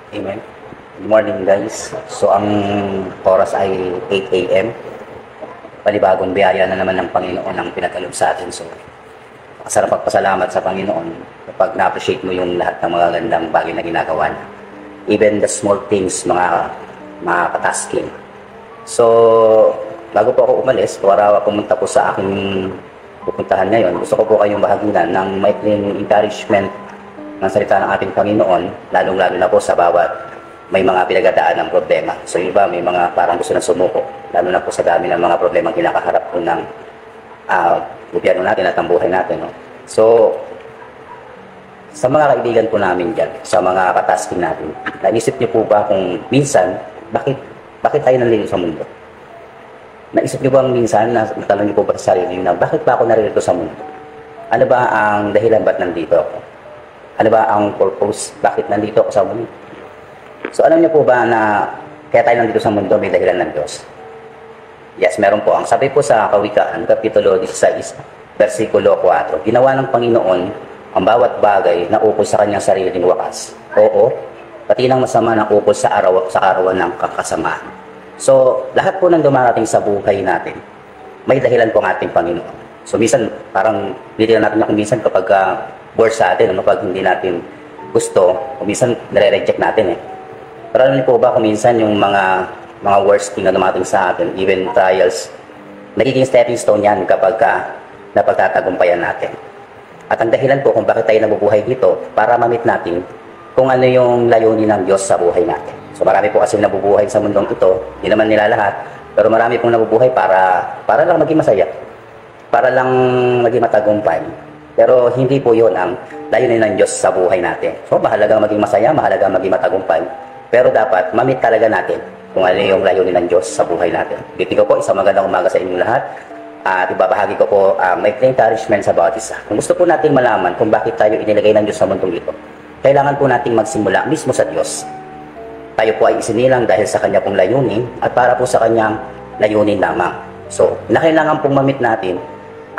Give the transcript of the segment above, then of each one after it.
Amen. Good morning guys. So ang oras ay 8 AM. Panibagong biyaya na naman ng Panginoon ang pinagkaloob sa atin. So masarap magpasalamat sa Panginoon kapag na-appreciate mo yung lahat ng mga gandang bagay na ginagawa niya. Even the small things, mga katasking. So bago po ako umalis, para pumunta po sa aking pupuntahan ngayon, gusto ko po kayong bahaginan ng maikling encouragement ng salita ng ating Panginoon, lalong-lalo na po sa bawat may mga pinagdadaan ng problema. So iba, may mga parang gusto na sumuko, lalo na po sa dami ng mga problema kinakaharap po ng gobyerno natin at ang buhay natin. No? So, sa mga kaibigan po namin dyan, sa mga katasking natin, naisip niyo po ba kung minsan, bakit tayo nalilito sa mundo? Naisip niyo ba minsan, natanong niyo po ba sa sarili niyo na, bakit ba ako narilito sa mundo? Ano ba ang dahilan ba't nandito ako? Ano ba ang purpose? Bakit nandito ako sa mundo? So alam niyo po ba na kaya tayo nandito sa mundo may dahilan ng Diyos? Yes, meron po. Ang sabi po sa Kawikaan, Kapitulo 16, versikulo 4, ginawa ng Panginoon ang bawat bagay na ukol sa kanyang sariling wakas. Oo, pati ng masama na ukol sa arawan ng kakasamaan. So lahat po ng dumarating sa buhay natin, may dahilan po ang ating Panginoon. So minsan, parang hindi natin kung minsan kapag bored sa atin, pag hindi natin gusto, kung minsan nare-reject natin eh. Pero alam niyo po ba kung minsan yung mga worst thing na dumating sa atin, even trials, nagiging stepping stone yan kapag napagtatagumpayan natin. At ang dahilan po kung bakit tayo nabubuhay dito, para ma-meet natin kung ano yung layunin ng Diyos sa buhay natin. So marami po kasi nabubuhay sa mundong ito, hindi naman nila lahat, pero marami pong nabubuhay para lang maging masaya, para lang maging matagumpay. Pero hindi po yun ang layunin ng Diyos sa buhay natin. So mahalagang maging masaya, mahalagang maging matagumpay. Pero dapat mamit talaga natin kung ano yung layunin ng Diyos sa buhay natin. Dito ko po, isang magandang umaga sa inyong lahat. At ibabahagi ko po may encouragement sa bawat isa. Kung gusto po natin malaman kung bakit tayo inilagay ng Diyos sa mundong ito, kailangan po natin magsimula mismo sa Diyos. Tayo po ay isinilang dahil sa Kanya pong layunin at para po sa Kanyang layunin lamang. So, kailangan pong mamit natin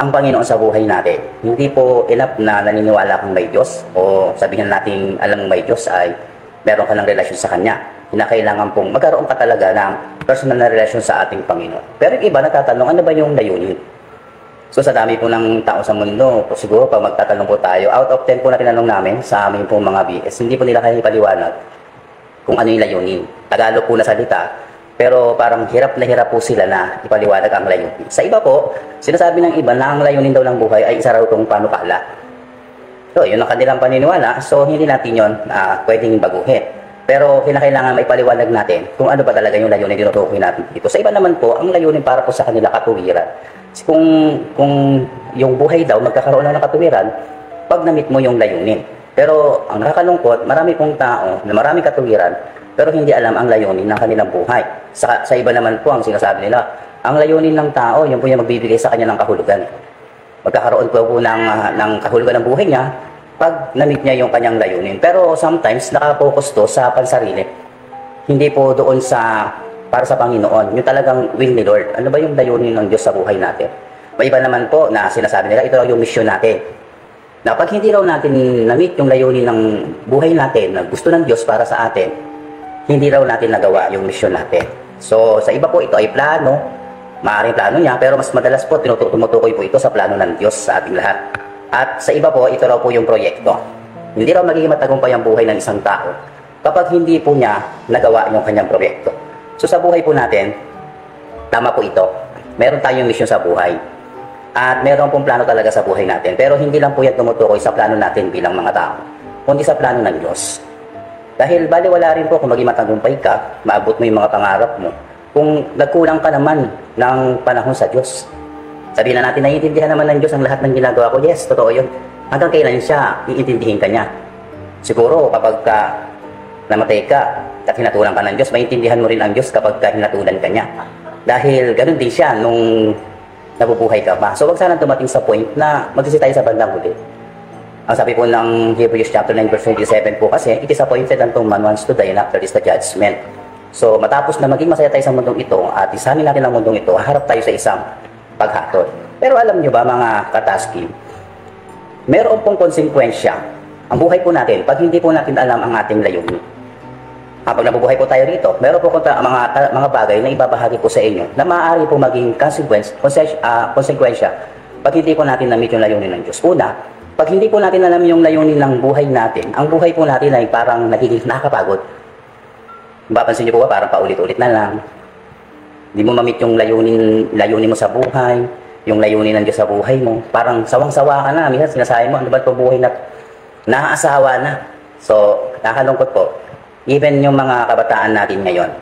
ang Panginoon sa buhay natin. Hindi po enough na naniniwala kang may Diyos o sabihin natin alam may Diyos ay meron ka ng relasyon sa Kanya. Kailangan pong magkaroon ka talaga ng personal na relasyon sa ating Panginoon. Pero yung iba natatanong, ano ba yung layunin? So sa dami po ng tao sa mundo, siguro pag magtatanong po tayo, out of 10 po na tinanong namin sa aming pong mga BS, hindi po nila kaya ipaliwanag kung ano yung layunin. Tagalog po na salita, pero parang hirap na hirap po sila na ipaliwanag ang layunin. Sa iba po, sinasabi ng iba na ang layunin daw ng buhay ay isa raw itong panukala. So, yun ang kanilang paniniwala. So, hindi natin yun pwedeng baguhin. Pero, kailangan maipaliwanag natin kung ano ba talaga yung layunin tinutukoy natin dito. Sa iba naman po, ang layunin para po sa kanila katuwiran. Kung yung buhay daw magkakaroon ng katuwiran, pag na-meet mo yung layunin. Pero, ang nakakalungkot, marami pong tao na maraming katuwiran, pero hindi alam ang layunin ng kanilang buhay. Sa iba naman po, ang sinasabi nila, ang layunin ng tao, yun po yung magbibigay sa kanya ng kahulugan. Magkakaroon po ng kahulugan ng buhay niya pag na-meet niya yung kanyang layunin. Pero sometimes, nakapokus to sa pansarili. Hindi po doon para sa Panginoon. Yung talagang will ni Lord. Ano ba yung layunin ng Diyos sa buhay natin? May iba naman po na sinasabi nila, ito yung mission natin. Na pag hindi raw natin na-meet yung layunin ng buhay natin, na gusto ng Diyos para sa atin, hindi raw natin nagawa yung mission natin. So, sa iba po, ito ay plano. Maaaring plano niya, pero mas madalas po, tumutukoy po ito sa plano ng Diyos sa ating lahat. At sa iba po, ito raw po yung proyekto. Hindi raw magiging matagumpay ang buhay ng isang tao kapag hindi po niya nagawa yung kanyang proyekto. So, sa buhay po natin, tama po ito. Meron tayong mission sa buhay. At meron pong plano talaga sa buhay natin. Pero hindi lang po yan tumutukoy sa plano natin bilang mga tao, kundi sa plano ng Diyos. Dahil baliwala rin po kung maging matagumpay ka, maabot mo yung mga pangarap mo, kung nagkulang ka naman ng panahon sa Diyos. Sabihin na natin, naiintindihan naman ng Diyos ang lahat ng ginagawa ko. Yes, totoo yun. Hanggang kailan siya, iintindihin ka niya. Siguro, kapag namatay ka at hinatulan ka ng Diyos, maintindihan mo rin ang Diyos kapag hinatulan ka niya. Dahil ganun din siya nung nabubuhay ka pa. So, wag sana dumating sa point na magsisi tayo sa bandang huli. Ang sabi po ng Hebrews chapter 9 verse 27 po kasi, it is appointed unto man once to die and after this the judgment. So, matapos na maging masaya tayo sa mundong ito at isanin natin ang mundong ito, harap tayo sa isang paghatol. Pero alam nyo ba mga kataski, meron pong konsekwensya ang buhay po natin pag hindi po natin alam ang ating layunin. Kapag nabubuhay po tayo dito, meron po mga bagay na ibabahagi ko sa inyo na maaari po maging konsekwensya pag hindi po natin na-meet yung layunin ng Diyos. Una, pag hindi po natin alam yung layunin ng buhay natin, ang buhay po natin ay parang nagiging nakakapagod. Mapapansin niyo po ba, parang paulit-ulit na lang. Hindi mo ma-meet yung layunin mo sa buhay, yung layunin ng Diyos sa buhay mo. Parang sawang-sawa ka na. Minsan sinasabi mo, ano ba itong buhay na naaasawa na. So, nakakalungkot po. Even yung mga kabataan natin ngayon,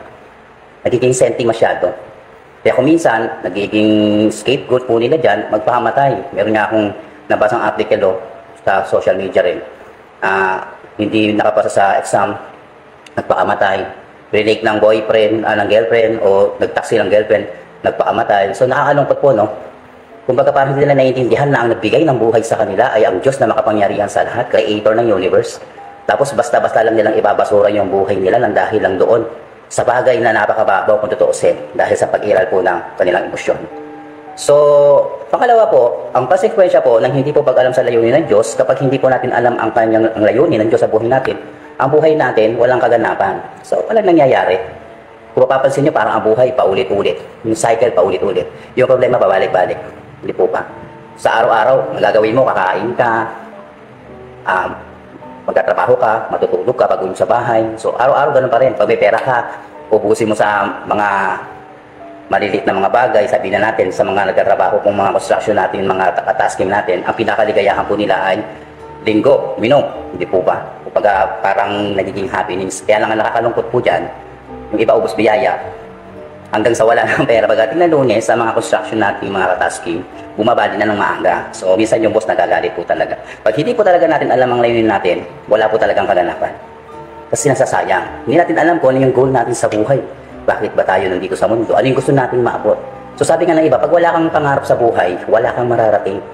nagiging senti masyado. Kaya kung minsan, nagiging scapegoat po nila dyan, magpakamatay. Meron nga akong nabasang article sa social media rin. Hindi nakapasa sa exam, nagpakamatay. Relate ng boyfriend, ng girlfriend, o nagtaksi ng girlfriend, nagpakamatay. So nakakalungkot po, no? Kumbaga parang hindi nila naiintindihan na ang nagbigay ng buhay sa kanila ay ang Diyos na makapangyarihan sa lahat, creator ng universe. Tapos basta-basta lang nilang ibabasura yung buhay nila nang dahil lang doon sa bagay na napakababaw kung tutuusin dahil sa pag-iral po ng kanilang emosyon. So, pangalawa po, ang konsekwensya po ng hindi po pag-alam sa layunin ng Diyos, kapag hindi po natin alam ang layunin ng Diyos sa buhay natin, ang buhay natin walang kaganapan. So, walang nangyayari. Kung mapapansin nyo, parang ang buhay paulit-ulit. Yung cycle paulit-ulit. Yung problema pabalik-balik. Hindi po pa. Sa araw-araw, magagawin mo, kakain ka, magtatrabaho ka, matutulog ka, pag-uwi sa bahay. So, araw-araw ganun pa rin. Pag may pera ka, ubusin mo sa mga maliliit na mga bagay, sabihin na natin, sa mga nagtatrabaho kung mga construction natin, mga tasking natin, ang pinakaligayahan po nila ay linggo, minom. Hindi po ba? Kapag parang nagiging happenings. Kaya lang ang nakakalungkot po dyan, yung iba ubos biyaya, hanggang sa wala ng pera. Pagdating na Lunes, sa mga construction natin, mga tasking, bumaba din na ng maaga. So, minsan yung boss nagagalit po talaga. Pag hindi po talaga natin alam ang layunin natin, wala po talagang kaganapan. Kasi nasasayang. Hindi natin alam kung ano yung goal natin sa buhay. Bakit ba tayo nandito sa mundo? Ano yung gusto natin maabot? So, sabi nga ng iba, pag wala kang pangarap sa buhay, wala kang mararating.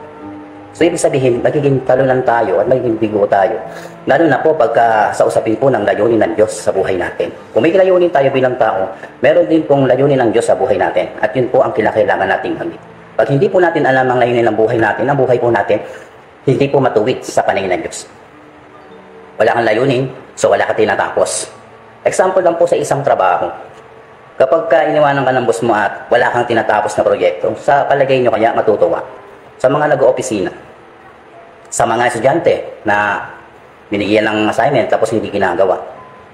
So, ibig sabihin, magiging talunan tayo at magiging bigo tayo. Lalo na po pagka sa usapin po ng layunin ng Diyos sa buhay natin. Kung may layunin tayo bilang tao, meron din pong layunin ng Diyos sa buhay natin. At yun po ang kinakailangan nating gamit. Pag hindi po natin alam ang layunin ng buhay natin, ang buhay po natin, hindi po matuwid sa paningin ng Diyos. Wala kang layunin, so wala ka tinatapos. Example lang po sa isang trabaho. Kapag iniwanan ka ng boss mo at wala kang tinatapos na proyekto, sa palagay nyo kaya matutuwa. Sa mga nag-oopisina, sa mga estudyante na binigyan ng assignment tapos hindi ginagawa.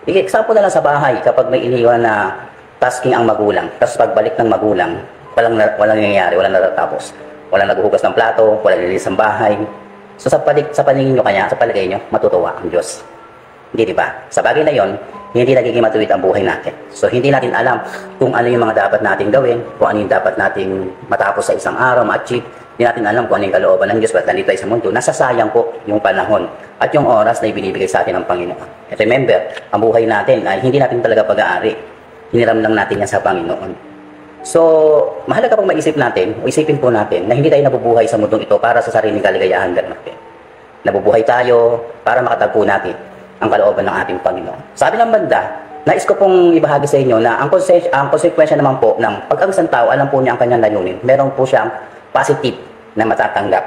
Example na lang sa bahay, kapag may iniwan na tasking ang magulang, tapos pagbalik ng magulang, walang nangyayari, walang natatapos. Walang naghuhugas ng plato, walang nilinis ng bahay. So sa paningin nyo kaya, sa palagay nyo, matutuwa ang Diyos. Hindi, di ba? Sa bagay na yon, hindi nagiging matuwid ang buhay natin. So hindi natin alam kung ano yung mga dapat nating gawin, kung ano yung dapat nating matapos sa isang araw, ma-achieve. Hindi natin alam kung ano yung kalooban ng Diyos, ba't nandito tayo sa mundo. Nasasayang po yung panahon at yung oras na ibinibigay sa atin ng Panginoon. At remember, ang buhay natin ay hindi natin talaga pag-aari. Hiniram lang natin yan sa Panginoon. So, mahalaga pong maisip natin, o isipin po natin, na hindi tayo nabubuhay sa mundong ito para sa sariling kaligayahan lang natin. Nabubuhay tayo para makatagpo natin ang kalooban ng ating Panginoon. Sabi ng banda, nais ko pong ibahagi sa inyo na ang konsekwensya naman po ng pag ang isang tao, alam po niya ang kanyang layunin, meron po siyang positive na matatanggap.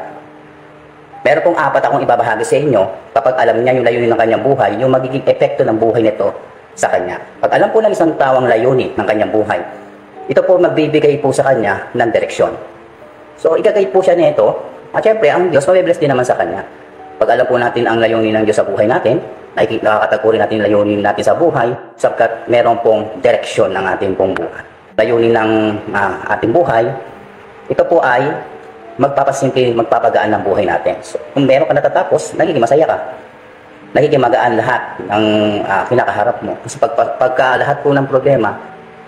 Meron pong apat akong ibabahagi sa inyo kapag alam niya yung layunin ng kanyang buhay, yung magiging epekto ng buhay nito sa kanya. Pag alam po ng isang tao ang layunin ng kanyang buhay, ito po magbibigay po sa kanya ng direksyon. So, igagay po siya nito, at syempre, ang Diyos mabibless din naman sa kanya. Pag alam po natin ang layunin ng Diyos sa buhay natin, nakakatagpo rin natin layunin natin sa buhay, sapagkat meron pong direksyon ng ating pong buhay. Layunin ng ating buhay, ito po ay magpapasimple, magpapagaan ng buhay natin. So, kung meron ka natatapos, nagiging masaya ka. Nagiging magaan lahat ng kinakaharap mo. Kasi pagka lahat po ng problema,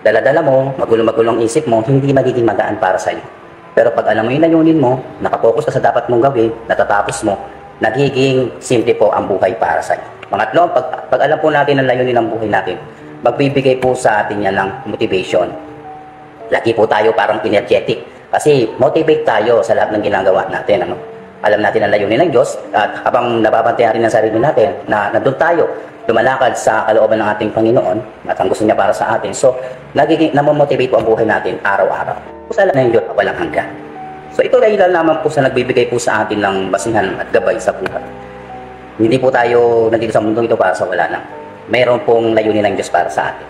dala-dala mo, magulo-magulong isip mo, hindi magiging magaan para sa iyo. Pero pag alam mo yung layunin mo, nakapokus ka sa dapat mong gawin, natatapos mo, nagiging simple po ang buhay para sa iyo. Pangatlo, pag alam po natin ang layunin ng buhay natin, magbibigay po sa atin yan ng motivation. Lagi po tayo parang energetic. Kasi motivate tayo sa lahat ng ginagawa natin. Ano? Alam natin ang layunin ng Diyos at habang nababantayan rin ang sarili natin na nandun tayo, lumalakad sa kalooban ng ating Panginoon at ang gusto niya para sa atin. So, namomotivate po ang buhay natin araw-araw. Sa alam ng Diyos, walang hanggan. So, ito ay ilan naman po sa nagbibigay po sa atin ng basihan at gabay sa buhay. Hindi po tayo nandito sa mundo ito para sa wala lang. mayroon pong layunin ng Diyos para sa atin.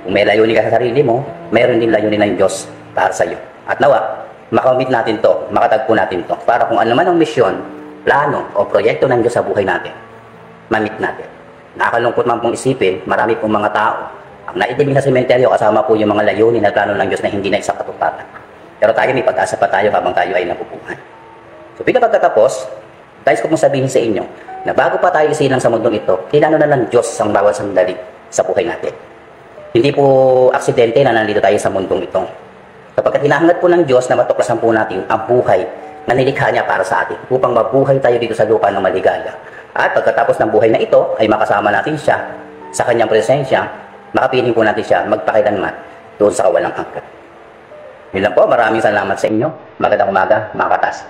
Kung may layunin ka sa sarili mo, mayroon din layunin ng Diyos para sa iyo. At nawa, makamit natin to, makatagpo natin to, para kung ano man ang misyon, plano o proyekto ng Diyos sa buhay natin, mamit natin. Nakakalungkot man pong isipin, marami pong mga tao ang naitibig sa sementeryo kasama po yung mga layunin at plano ng Diyos na hindi na isang katuparan. Pero tayo may pag-asa pa tayo habang tayo ay nabubuhay. So bilang pagkatapos, guys, ko pong sabihin sa inyo na bago pa tayo isilang sa mundong ito, tinano na ng Diyos ang bawat sandali sa buhay natin. Hindi po aksidente na nandito tayo sa mundong ito. Kapag hinahangad po ng Diyos na matuklasan po natin ang buhay na nilikha niya para sa atin upang mabuhay tayo dito sa lupa ng maligaya. At pagkatapos ng buhay na ito ay makasama natin siya sa kanyang presensya, makapiling po natin siya magpakilanman doon sa kawalang hanggan. Yun lang po, maraming salamat sa inyo. Magandang umaga, mga katas.